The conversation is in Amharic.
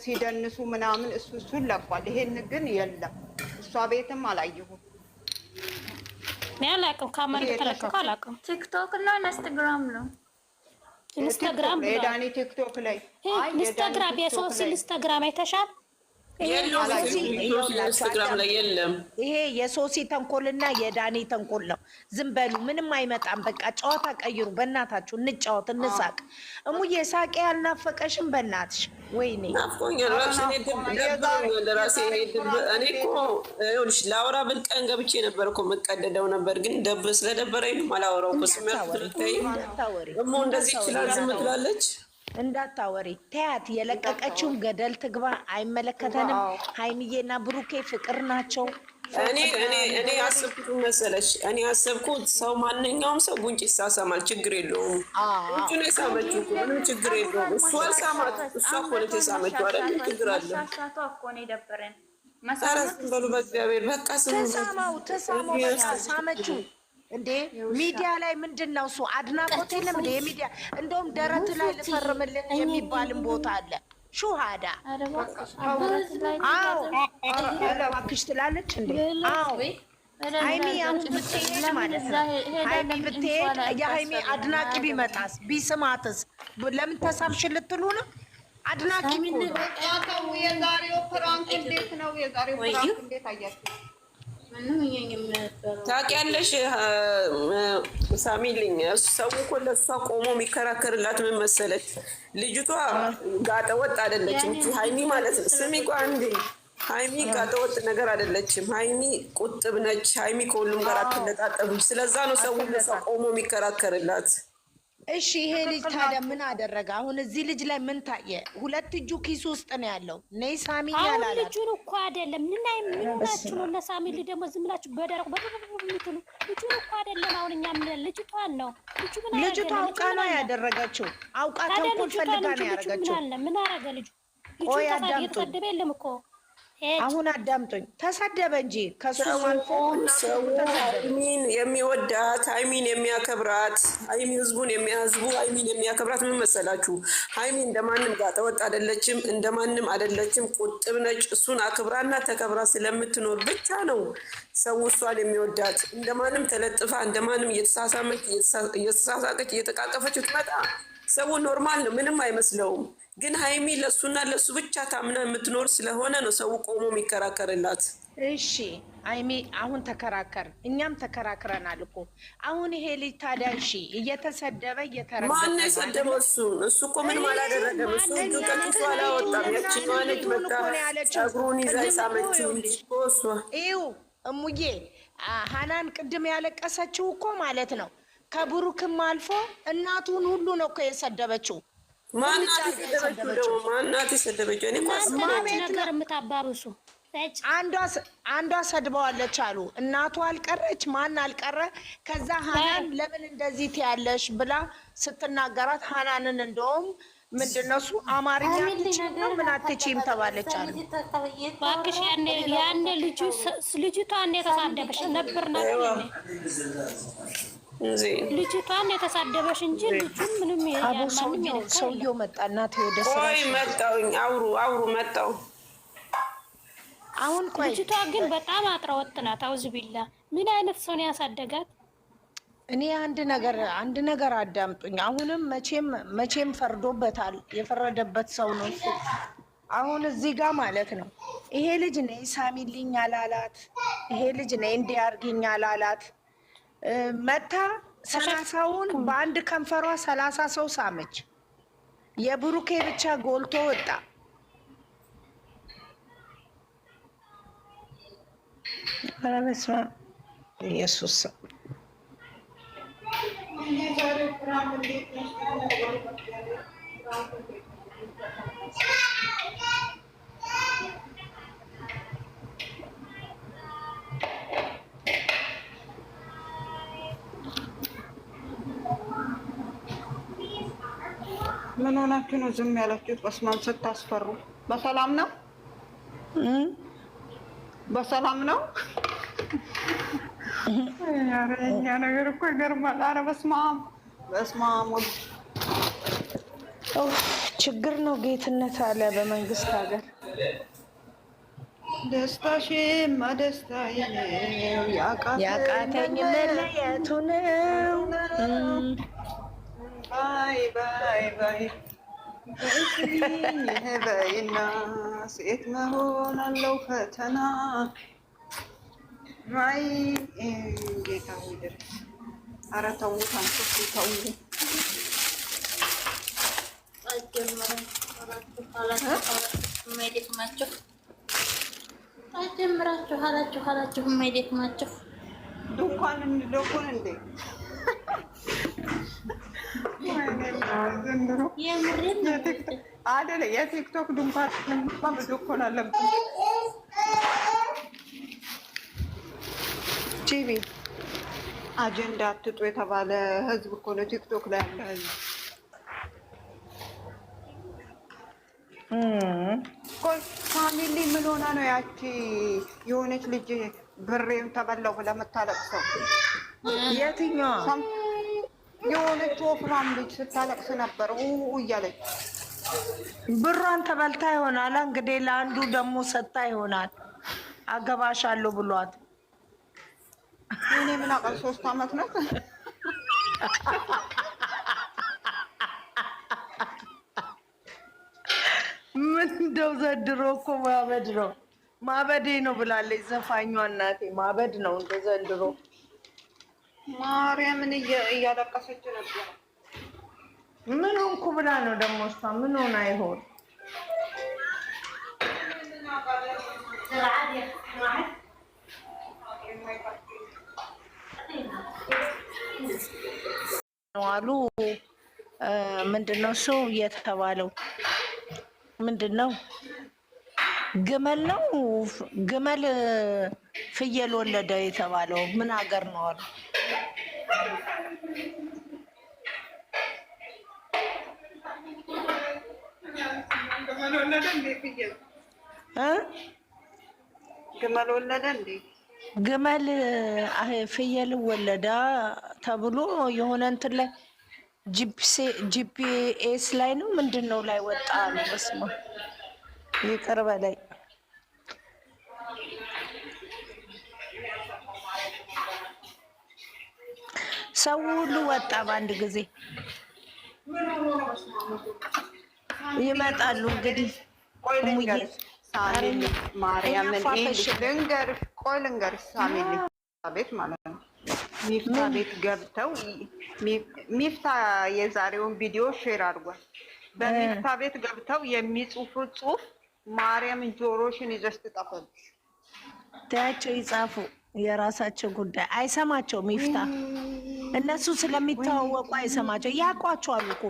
ሲደንሱ ምናምን እሱን ለቋል። ይሄን ግን የለም እሷ ቤትም አላየሁም። አላውቅም። ካመን ተለቀቀ አላውቅም። ቲክቶክ እና ኢንስታግራም ነው። ኢንስታግራም የዳኒ ቲክቶክ ላይ ኢንስታግራም የሶሲ ኢንስታግራም አይተሻል? ኢንስታግራም ላይ የለም። ይሄ የሶሲ ተንኮልና የዳኒ ተንኮል ነው። ዝም በሉ፣ ምንም አይመጣም። በቃ ጨዋታ ቀይሩ። በእናታችሁ እንጫወት፣ እንሳቅ። እሙዬ ሳቄ ያልናፈቀሽም? በእናትሽ ወይኔ ናፍቆኛል። ራሴ እኔ እኮ ይኸውልሽ ላውራ ብል ቀን ገብቼ ነበር እኮ መቀደደው ነበር፣ ግን ስለደበረኝ ነው የማላወራው እኮ። ደግሞ እንደዚህ ይችላል ዝም ትላለች። እንዳታወሪ ተያት። የለቀቀችውን ገደል ትግባ፣ አይመለከተንም። ሀይሚዬና ብሩኬ ፍቅር ናቸው። እኔ ያሰብኩት መሰለሽ፣ እኔ ያሰብኩት ሰው ማንኛውም ሰው ጉንጭ ይሳሳማል፣ ችግር የለውም። ጉንጭ ነው የሳመችው፣ ምንም ችግር የለውም። እሱ አልሳማት፣ እሷ እኮ ነች የሳመችው አይደል? ችግር አለ? ኧረ ዝም በሉ በእግዚአብሔር። በቃ ተሳማው፣ ሳመችው እንዴ ሚዲያ ላይ ምንድን ነው እሱ? አድናቆት የለም እንዴ የሚዲያ? እንደውም ደረት ላይ ልፈርምልን የሚባልን ቦታ አለ። ሹሃዳ እባክሽ ትላለች እንዴ? አዎ ሀይሚ አሁን ብትሄድ ማለት ነው፣ ሀይሚ ብትሄድ የሀይሚ አድናቂ ቢመጣስ ቢስማትስ ለምን ተሳብሽ ልትሉ ነው? አድናቂ የዛሬው ፕራንክ እንዴት ነው? የዛሬው ፕራንክ እንዴት አያችሁ? ታውቂያለሽ ሳሚልኝ፣ ሰው እኮ ለእሷ ቆሞ የሚከራከርላት ምን መሰለች? ልጅቷ ጋጠወጥ አይደለችም ሀይሚ ማለት ነው። ስሚ እኮ አንዴ፣ ሀይሚ ጋጠወጥ ነገር አይደለችም። ሀይሚ ቁጥብ ነች። ሀይሚ ከሁሉም ጋር አትለጣጠፍም። ስለዛ ነው ሰው ለእሷ ቆሞ የሚከራከርላት። እሺ ይሄ ልጅ ታዲያ ምን አደረገ? አሁን እዚህ ልጅ ላይ ምን ታየ? ሁለት እጁ ኪሱ ውስጥ ነው ያለው። ነይ ሳሚ ያላላ አሁን ልጁን እኮ አይደለም ምን ናችሁ ነው ለሳሚ ልጅ ደግሞ ዝም ብላችሁ በደረቁ በምትሉ ልጁን እኮ አይደለም። አሁን እኛ ምን ልጅቷን ነው ልጅቷ አውቃ ነው ያደረገችው። አውቃ ተንኮል ፈልጋ ነው ያደረገችው። ምን አረገ ልጁ? ልጁ ተሰደበ የለም እኮ አሁን አዳምጦኝ ተሰደበ እንጂ ከሱ አልፎ ሰው ሀይሚን የሚወዳት ሀይሚን የሚያከብራት ሀይሚ ህዝቡን የሚያዝቡ ሀይሚን የሚያከብራት ምን መሰላችሁ? ሀይሚ እንደማንም ጋጠወጥ አይደለችም፣ እንደማንም አይደለችም። ቁጥብ ነች። እሱን አክብራና ተከብራ ስለምትኖር ብቻ ነው ሰው እሷን የሚወዳት። እንደማንም ተለጥፋ እንደማንም እየተሳሳመች እየተሳሳቀች እየተቃቀፈች ትመጣ ሰው ኖርማል ነው፣ ምንም አይመስለውም። ግን ሀይሚ ለሱና ለሱ ብቻ ታምና የምትኖር ስለሆነ ነው ሰው ቆሞ የሚከራከርላት። እሺ ሀይሚ አሁን ተከራከር፣ እኛም ተከራክረናል እኮ። አሁን ይሄ ልጅ ታዲያ እሺ እየተሰደበ እየተረገጠ ማን የሰደበው? እሱ እኮ ምንም አላደረገም። እሱ እጁ ከኪሱ አላወጣም። ያችኛዋ ልጅ መጣ ጸጉሩን ይዛ ሳመችው ልጅ እሷ። ይኸው እሙዬ ሀናን ቅድም ያለቀሰችው እኮ ማለት ነው ከብሩክም አልፎ እናቱን ሁሉ ነው እኮ የሰደበችው። ማናት የሰደበችው ደግሞ? ማናት የሰደበችው? እኔ ነገር የምታባብሱ አንዷ ሰድበዋለች አሉ። እናቱ አልቀረች፣ ማን አልቀረ። ከዛ ሀናን ለምን እንደዚህ ትያለሽ ብላ ስትናገራት ሀናንን እንደውም ምንድነው እሱ አማርኛ አትችይም ነው ምን አትችይም ተባለች አሉ። እባክሽ ያኔ ልጅቷን የተሳደበሽ ነበር ልጅቷን የተሳደበሽ እንጂ ልጁን ምንም ያማንም ሰውየው መጣ። እናቴ ወደ ስራ መጣውኝ። አውሩ መጣው። አሁን ቆይ ልጅቷ ግን በጣም አጥራወጥ ናት። አውዝ ቢላ ምን አይነት ሰው ነው ያሳደጋት? እኔ አንድ ነገር አዳምጡኝ። አሁንም መቼም ፈርዶበታል። የፈረደበት ሰው ነው እሱ። አሁን እዚህ ጋር ማለት ነው ይሄ ልጅ ነይ ሳሚልኝ አላላት። ይሄ ልጅ ነይ እንዲያርግኝ አላላት። መታ 30ውን በአንድ ከንፈሯ 30 ሰው ሳመች። የብሩኬ ብቻ ጎልቶ ወጣ። ኧረ በስመ አብ ኢየሱስ ምን ሆናችሁ ነው ዝም ያላችሁት? በስመ አብ ስታስፈሩ። በሰላም ነው? በሰላም ነው? ኧረ የእኛ ነገር እኮ ይገርማል። ኧረ በስመ አብ ችግር ነው ጌትነት አለ በመንግስት ሀገር። ደስታሽማ ደስታዬ ነው ያቃተኝ መለየቱ ነው። ባይ ባይ ባይ በይና ሴት መሆን አለው ፈተና። ማይ ጌታ ድረስ ኧረ ተው ታንሶች ተው። ጀምራችሁ የማይደክማችሁ ዱኳን እንደኮን እንዴ የምሬን አይደለ? የቲክቶክ ድንኳን ዱኳን አለብን። ጂቢ አጀንዳ አትጡ የተባለ ህዝብ እኮ ነው ቲክቶክ ላይ ያለ ህዝብ። ቆይ ፋሚሊ ምን ሆና ነው ያቺ የሆነች ልጅ ብሬን ተበላው ብላ የምታለቅሰው? የትኛዋ? የሆነች ወፍራም ልጅ ስታለቅስ ነበር እያለች። ብሯን ተበልታ ይሆናል እንግዲህ፣ ለአንዱ ደግሞ ሰጣ ይሆናል። አገባሻለሁ ብሏት። እኔ ምን አውቃል? 3 አመት ናት። ምን እንደው ዘንድሮ እኮ ማበድ ነው፣ ማበዴ ነው ብላለች ዘፋኟ። እናቴ ማበድ ነው እንደ ዘንድሮ። ማርያምን እያለቀሰች ነበር። ምን ሆንኩ ብላ ነው ደግሞ እሷ። ምን ሆና ይሆን? አሉ ምንድነው ሰው የተባለው? ምንድነው ግመል ነው ግመል ፍየል ወለደ የተባለው ምን ሀገር ነው አሉ? ግመል ወለደ እንዴ? ፍየል ግመል ወለደ እንዴ? ግመል ፍየል ወለዳ ተብሎ የሆነ እንትን ላይ ጂፒኤስ ላይ ነው ምንድን ነው ላይ ወጣ አሉ። በስመ አብ ይቅር በላይ። ሰው ሁሉ ወጣ በአንድ ጊዜ። ይመጣሉ እንግዲህ። ቆይ ልንገርሽ ሳሚል ማርያምን ልንገርሽ፣ ቆይ ልንገርሽ ሳሚል ቤት ማለት ነው ሚፍታ ቤት ገብተው ሚፍታ የዛሬውን ቪዲዮ ሼር አድርጓል። በሚፍታ ቤት ገብተው የሚጽፉት ጽሁፍ ማርያምን ጆሮሽን ይዘሽ ትጠፋለሽ። ታያቸው ይጻፉ፣ የራሳቸው ጉዳይ። አይሰማቸው ሚፍታ፣ እነሱ ስለሚተዋወቁ አይሰማቸው። ያውቋቸዋል እኮ